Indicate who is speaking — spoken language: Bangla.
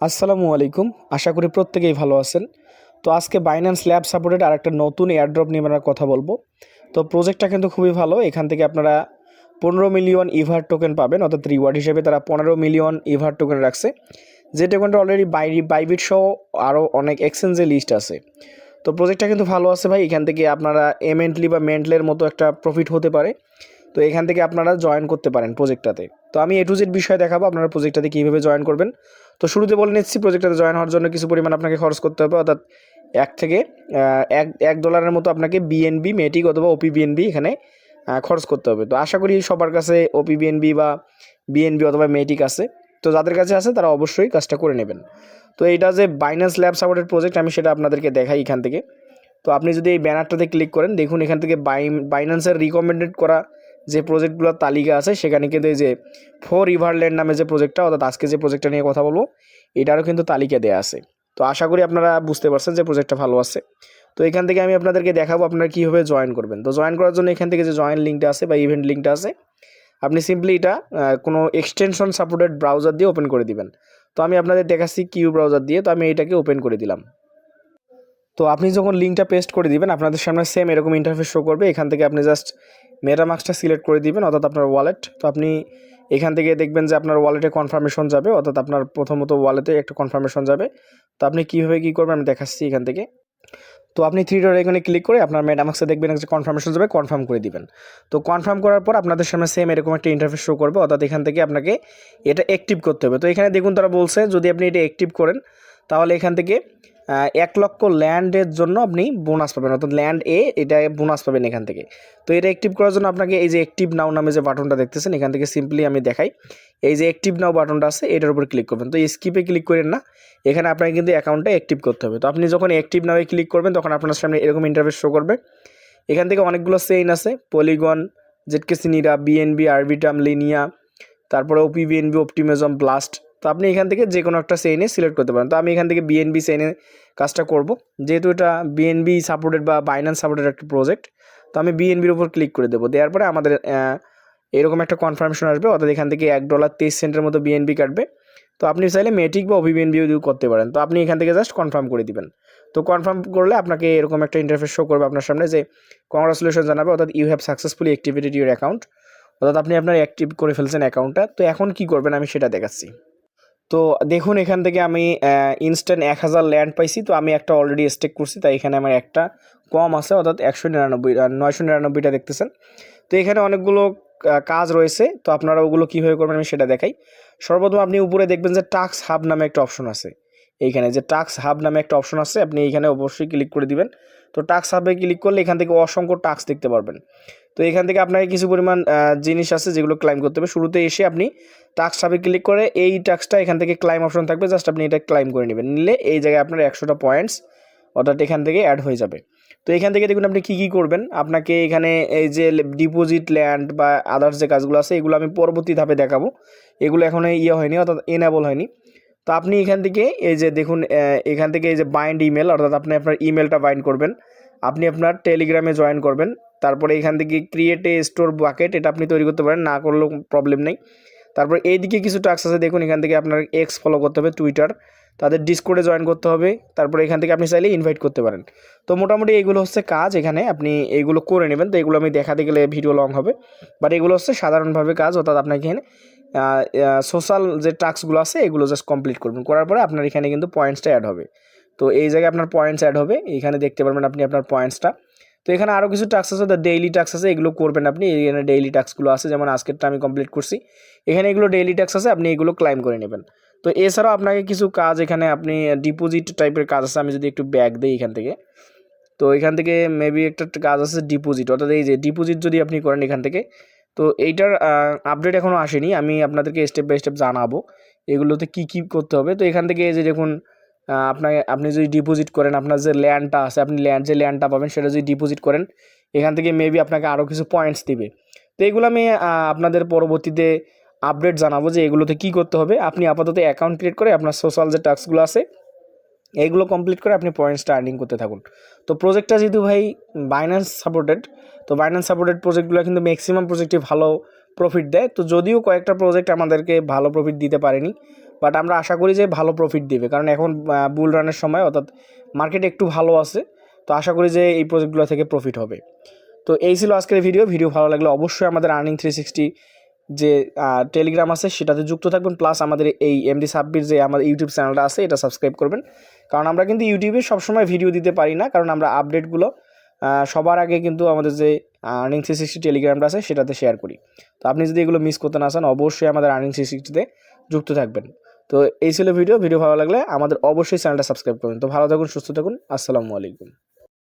Speaker 1: আসসালামু আলাইকুম। আশা করি প্রত্যেকেই ভালো আছেন। তো আজকে বাইন্যান্স ল্যাব সাপোর্টেড আরেকটা নতুন এয়ারড্রপ নিয়ে আমরা কথা বলবো। তো প্রজেক্টটা কিন্তু খুবই ভালো। এখান থেকে আপনারা 15 মিলিয়ন ইভার টোকেন পাবেন, অর্থাৎ রিওয়ার্ড হিসেবে তারা 15 মিলিয়ন ইভার টোকেন রাখছে, যে টোকেনটা অলরেডি বাইবিট সহ আরও অনেক এক্সচেঞ্জে লিস্ট আছে। তো প্রজেক্টটা কিন্তু ভালো আছে ভাই। এখান থেকে আপনারা এমেন্টলি বা মেন্টলের মতো একটা প্রফিট হতে পারে। তো এখান থেকে আপনারা জয়েন করতে পারেন প্রজেক্টটাতে। তো আমি এ টু জেড বিষয় দেখাবো আপনারা প্রজেক্টটাতে কীভাবে জয়েন করবেন। তো শুরুতে বলে নিচ্ছি, প্রজেক্টটাতে জয়েন হওয়ার জন্য কিছু পরিমাণ আপনাকে খরচ করতে হবে, অর্থাৎ এক ডলারের মতো আপনাকে বিএনবি মেটিক অথবা ওপি বিএনবি এখানে খরচ করতে হবে। তো আশা করি সবার কাছে ওপি বিএনবি বা বিএনবি অথবা মেটিক আছে। তো যাদের কাছে আছে তারা অবশ্যই কাজটা করে নেবেন। তো এইটা যে বাইন্যান্স ল্যাব সাপোর্টেড প্রজেক্ট, আমি সেটা আপনাদেরকে দেখাই এখান থেকে। তো আপনি যদি এই ব্যানারটাতে ক্লিক করেন, দেখুন এখান থেকে বাইন্যান্সের রিকমেন্ডেড করা যে প্রজেক্টগুলোর তালিকা আছে, সেখানে কিন্তু এই যে ফোর রিভারল্যান্ড নামে যে প্রজেক্টটা, অর্থাৎ আজকে যে প্রজেক্টটা নিয়ে কথা বলবো, এটারও কিন্তু তালিকা দেওয়া আছে। তো আশা করি আপনারা বুঝতে পারছেন যে প্রজেক্টটা ভালো আছে। তো এখান থেকে আমি আপনাদেরকে দেখাবো আপনারা কীভাবে জয়েন করবেন। তো জয়েন করার জন্য এখান থেকে যে জয়েন লিঙ্কটা আছে বা ইভেন্ট লিঙ্কটা আছে, আপনি সিম্পলি এটা কোনো এক্সটেনশন সাপোর্টেড ব্রাউজার দিয়ে ওপেন করে দিবেন। তো আমি আপনাদের দেখাচ্ছি কিউ ব্রাউজার দিয়ে। তো আমি এটাকে ওপেন করে দিলাম। তো আপনি যখন লিঙ্কটা পেস্ট করে দিবেন, আপনাদের সামনে সেম এরকম ইন্টারফেস শো করবে। এখান থেকে আপনি জাস্ট মেটামাস্কটা সিলেক্ট করে দিবেন, অর্থাৎ আপনার ওয়ালেট। তো আপনি এখান থেকে দেখবেন যে আপনার ওয়ালেটে কনফার্মেশন যাবে, অর্থাৎ আপনার প্রথমত ওয়ালেটে একটা কনফার্মেশন যাবে। তো আপনি কীভাবে কী করবেন আমি দেখাচ্ছি এখান থেকে। তো আপনি থ্রি ডট এখানে ক্লিক করে আপনার মেটামাস্কে দেখবেন যে কনফার্মেশন যাবে, কনফার্ম করে দিবেন। তো কনফার্ম করার পর আপনাদের সামনে সেম এরকম একটা ইন্টারফেস শো করবে, অর্থাৎ এখান থেকে আপনাকে এটা অ্যাক্টিভ করতে হবে। তো এখানে দেখুন তারা বলছে যদি আপনি এটা অ্যাক্টিভ করেন, তাহলে এখান থেকে 1,00,000 ল্যান্ডের জন্য আপনি বোনাস পাবেন, অর্থাৎ ল্যান্ড এটা বোনাস পাবেন এখান থেকে। তো এটা অ্যাক্টিভ করার জন্য আপনাকে এই যে অ্যাক্টিভ নাও নামে যে বাটনটা দেখতেছেন, এখান থেকে সিম্পলি আমি দেখাই, এই যে অ্যাক্টিভ নাও বাটনটা আছে এটার উপর ক্লিক করবেন। তো স্কিপে ক্লিক করেন না, এখানে আপনাকে কিন্তু অ্যাকাউন্টটা অ্যাক্টিভ করতে হবে। তো আপনি যখন অ্যাক্টিভ নাওয়ে ক্লিক করবেন, তখন আপনার সামনে এরকম ইন্টারফেস শো করবে। এখান থেকে অনেকগুলো চেইন আছে, পলিগন, জেডকেসি নিরা, বিএনবি, আরবিটাম, লিনিয়া, তারপরে ওপি বিএনবি, অপটিমিজম, ব্লাস্ট। তো আপনি এখান থেকে যে কোনো একটা চেইনে সিলেক্ট করতে পারেন। তো আমি এখান থেকে বিএনবি চেইনে কাজটা করব, যেহেতু এটা বিএনবি সাপোর্টেড বা বাইন্যান্স সাপোর্টেড একটা প্রজেক্ট। তো আমি বিএনবির উপর ক্লিক করে দেবো। দেওয়ার পরে আমাদের এরকম একটা কনফার্মেশন আসবে, অর্থাৎ এখান থেকে $1.23 মতো বিএনবি কাটবে। তো আপনি চাইলে মেটিক বা ওপি বিএনবিও করতে পারেন। তো আপনি এখান থেকে জাস্ট কনফার্ম করে দিবেন। তো কনফার্ম করলে আপনাকে এরকম একটা ইন্টারফেস শো করবে আপনার সামনে, যে কংগ্রাচুলেশন জানাবে, অর্থাৎ you have successfully activated your account, অর্থাৎ আপনি আপনার অ্যাক্টিভ করে ফেলছেন অ্যাকাউন্টটা। তো এখন কি করবেন আমি সেটা দেখাচ্ছি। তো দেখুন এখান থেকে আমি ইনস্ট্যান্ট 1,000 ল্যান্ড পাইছি। তো আমি একটা অলরেডি স্টেক করছি, তাই এখানে আমার একটা কম আছে, অর্থাৎ 999টা দেখতেছেন। তো এখানে অনেকগুলো কাজ রয়েছে। তো আপনারা ওগুলো কীভাবে করবেন আমি সেটা দেখাই। সর্বপ্রথম আপনি উপরে দেখবেন যে টাস্ক হাব নামে একটা অপশন আছে। এইখানে যে টাস্ক হাব নামে একটা অপশন আছে, আপনি এইখানে অবশ্যই ক্লিক করে দিবেন। তো টাস্ক হাবে ক্লিক করলে এখান থেকে অসংখ্য টাস্ক দেখতে পারবেন। তো এখান থেকে আপনাকে কিছু পরিমাণ জিনিস আছে যেগুলো ক্লাইম করতে হবে। শুরুতে এসে আপনি টাস্ক হাবে ক্লিক করে এই টাস্কটা এখান থেকে ক্লাইম অপশন থাকবে, জাস্ট আপনি এটা ক্লাইম করে নেবেন। নিলে এই জায়গায় আপনার 100টা পয়েন্টস অর্থাৎ এখান থেকে অ্যাড হয়ে যাবে। তো এখান থেকে দেখুন আপনি কী করবেন। আপনাকে এখানে এই যে ডিপোজিট ল্যান্ড বা আদার্স যে কাজগুলো আছে, এগুলো আমি পরবর্তী ধাপে দেখাবো। এগুলো এখনও হয়নি, অর্থাৎ এনেবল হয়নি। তো আপনি এখান থেকে এই যে দেখুন, এখান থেকে এই যে বাইন্ড ইমেল, অর্থাৎ আপনি আপনার ইমেলটা বাইন্ড করবেন। আপনি আপনার টেলিগ্রামে জয়েন করবেন। তারপরে এখান থেকে ক্রিয়েট এ স্টোর বাকেট, এটা আপনি তৈরি করতে পারেন, না করলেও প্রবলেম নেই। তারপর এইদিকে কিছু টাস্ক আছে দেখুন, এখান থেকে আপনার এক্স ফলো করতে হবে, টুইটার, তাদের ডিসকর্ডে জয়েন করতে হবে। তারপরে এখান থেকে আপনি চাইলে ইনভাইট করতে পারেন। তো মোটামুটি এগুলো হচ্ছে কাজ, এখানে আপনি এইগুলো করে নেবেন। তো এগুলো আমি দেখাতে গেলে ভিডিও লং হবে, বাট এগুলো হচ্ছে সাধারণভাবে কাজ, অর্থাৎ আপনাকে এখানে সোশ্যাল যে টাস্কগুলো আছে এগুলো জাস্ট কমপ্লিট করবেন। করার পরে আপনার এখানে কিন্তু পয়েন্টসটা অ্যাড হবে। তো এই জায়গায় আপনার পয়েন্টস অ্যাড হবে, এখানে দেখতে পারবেন আপনি আপনার পয়েন্টসটা। তো এখানে আরও কিছু টাস্ক আছে, ডেইলি টাস্ক আছে, এগুলো করবেন আপনি। এখানে ডেইলি টাস্কগুলো আছে, যেমন আজকেরটা আমি কমপ্লিট করছি। এখানে এগুলো ডেইলি টাস্ক আছে, আপনি এগুলো ক্লাইম করে নেবেন। তো এছাড়াও আপনাকে কিছু কাজ, এখানে আপনি ডিপোজিট টাইপের কাজ আছে। আমি যদি একটু ব্যাক দিই এখান থেকে, তো এখান থেকে মেবি একটা কাজ আছে ডিপোজিট, অর্থাৎ এই যে ডিপোজিট যদি আপনি করেন এখান থেকে, তো এইটার আপডেট এখনও আসেনি, আমি আপনাদেরকে স্টেপ বাই স্টেপ জানাবো এগুলোতে কী কী করতে হবে। তো এখান থেকে এই যে দেখুন, আপনি যদি ডিপোজিট করেন, আপনার যে ল্যান্ডটা আছে, আপনি ল্যান্ডটা পাবেন সেটা যদি ডিপোজিট করেন, এখান থেকে মেবি আপনাকে আরও কিছু পয়েন্টস দিবে। তো এগুলো আমি আপনাদের পরবর্তীতে আপডেট জানাবো যে এগুলোতে কী করতে হবে। আপনি আপাতত অ্যাকাউন্ট ক্রিয়েট করে আপনার সোশ্যাল যে টাস্কগুলো আছে এইগুলো কমপ্লিট করে আপনি পয়েন্টসটা আর্নিং করতে থাকুন। তো প্রজেক্টটা যেহেতু ভাই বাইন্যান্স সাপোর্টেড, তো বাইন্যান্স সাপোর্টেড প্রজেক্টগুলো কিন্তু ম্যাক্সিমাম প্রজেক্টই ভালো প্রফিট দেয়। তো যদিও কয়েকটা প্রজেক্ট আমাদেরকে ভালো প্রফিট দিতে পারেনি, বাট আমরা আশা করি যে ভালো প্রফিট দিবে, কারণ এখন বুল রানের সময়, অর্থাৎ মার্কেট একটু ভালো আছে। তো আশা করি যে এই প্রজেক্টগুলো থেকে প্রফিট হবে। তো এই ছিল আজকের ভিডিও ভালো লাগলে অবশ্যই আমাদের আর্নিং 360 যে টেলিগ্রাম আছে সেটাতে যুক্ত থাকবেন, প্লাস আমাদের এই এমডি সাব্বির যে আমাদের ইউটিউব চ্যানেলটা আছে এটা সাবস্ক্রাইব করবেন। কারণ আমরা কিন্তু ইউটিউবে সবসময় ভিডিও দিতে পারি না, কারণ আমরা আপডেটগুলো সবার আগে কিন্তু আমাদের যে আর্নিং 360 টেলিগ্রামটা আছে সেটাতে শেয়ার করি। তো আপনি যদি এগুলো মিস করতে না চান অবশ্যই আমাদের আর্নিং 360তে যুক্ত থাকবেন। তো এই ছিল ভিডিও ভালো লাগলে আমাদের অবশ্যই চ্যানেলটা সাবস্ক্রাইব করবেন। তো ভালো থাকুন, সুস্থ থাকুন, আসসালামু আলাইকুম।